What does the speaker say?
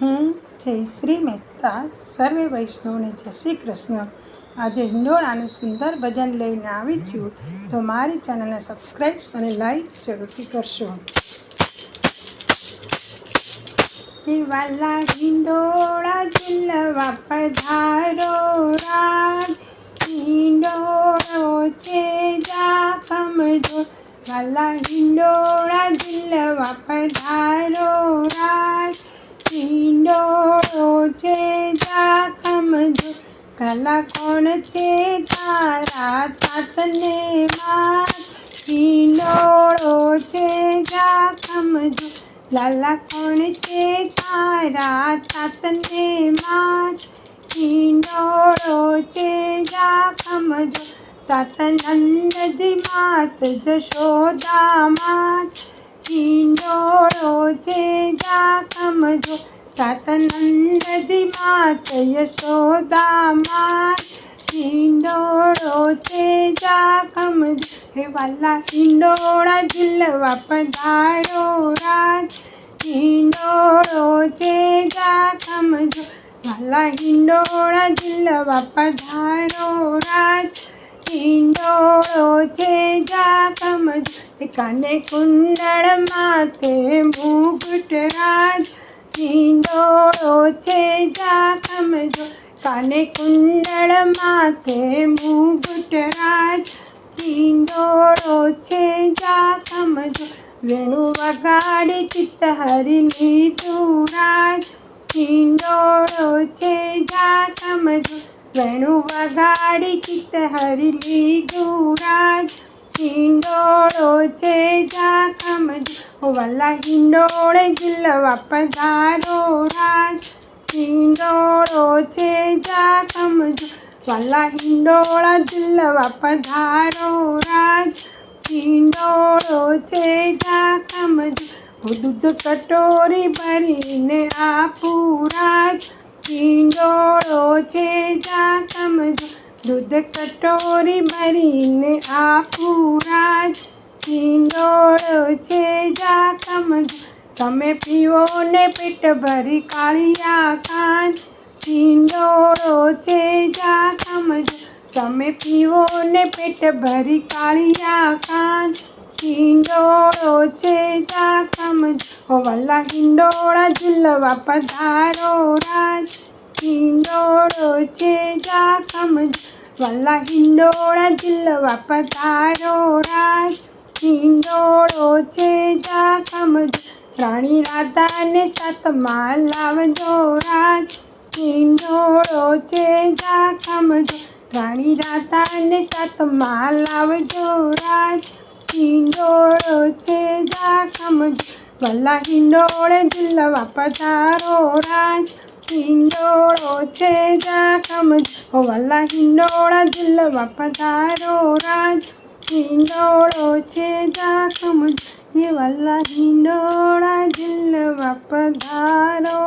હું જયશ્રી મહેતા સર્વે વૈષ્ણવને જય શ્રી કૃષ્ણ। આજે હિંડોળાનું સુંદર ભજન લઈને આવી છું, તો મારી ચેનલને સબસ્ક્રાઈબ અને લાઈક જરૂરથી કરશો। વાલા હિંડોળા ઝૂલવા પધારો રાજ, હિંડોળો છે જાખમજો। વાલા હિંડોળા ઝૂલવા પધારો રાજ, હિંડોળો છે જાખમજો। કલા કોણ છે તારા તાતને માત, હિંડોળો છે જાખમજો। લાલા કોણ છે તારા તાતને માત, હિંડોળો છે જાખમજો। તાત નંદજી માત જશોદા માત, હિંડોળો છે જાખમજો। તાત નંદજી માત યશોદા માત, હિંડોળો છે જાખમજો। હે વાલા હિંડોળા ઝૂલવા પધારો રાજ, હિંડોળો છે જાખમજો। વાલા હિંડોળા ઝૂલવા પધારો રાજ, હિંડોળો છે જાખમજો। કાને કુંડળ માથે મુગટ રાજ, હિંડોળો છે જાખમજો। કાને કુંડળ માથે મુગટ રાજ, હિંડોળો છે જાખમજો। વેણુ વગાડી ચિત્ત હરી લીધું રાજ, હિંડોળો છે જાખમજો। વેણુ વગાડી ચિત્ત હરી લીધું રાજ, હિંડોળો છે જાખમજો। વાલા હિંડોળે ઝૂલવા પધારો રાજ, હિંડોળો છે જાખમજો। વાલા હિંડોળા ઝૂલવા પધારો રાજ, હિંડોળો છે જાખમજો। દૂધ કટોરી ભરીને આપું રાજ, હિંડોળો છે જાખમજો। દૂધ કટોરી ભરીને આપું રાજ, હિંડોળો છે જાખમજો। તમે પીવો ને પેટ ભરી કાળિયા કાન, હિંડોળો છે જાખમજો। તમે પીવો ને પેટ ભરી કાળિયા કાન, હિંડોળો છે જાખમજો। વાલા હિંડોળા ઝૂલવા પધારો રાજ, હિંડોળો છે જાખમજો। વાલા હિંડોળા ઝૂલવા પધારો રાજ, હિંડોળો છે જાખમજો। રાણી રાધાને સાથમાં લાવજો રાજ, હિંડોળો છે જાખમજો। રાણી રાધાને સાથમાં લાવજો રાજ, હિંડોળો છે જાખમજો। વાલા હિંડોળે ઝૂલવા પધારો રાજ, હિંડોળો છે જાખમજો। વાલા હિંડોળા ઝૂલવા પધારો રાજ, હિંડોળો છે જાખમજો। વાલા હિંડોળા ઝૂલવા પધારો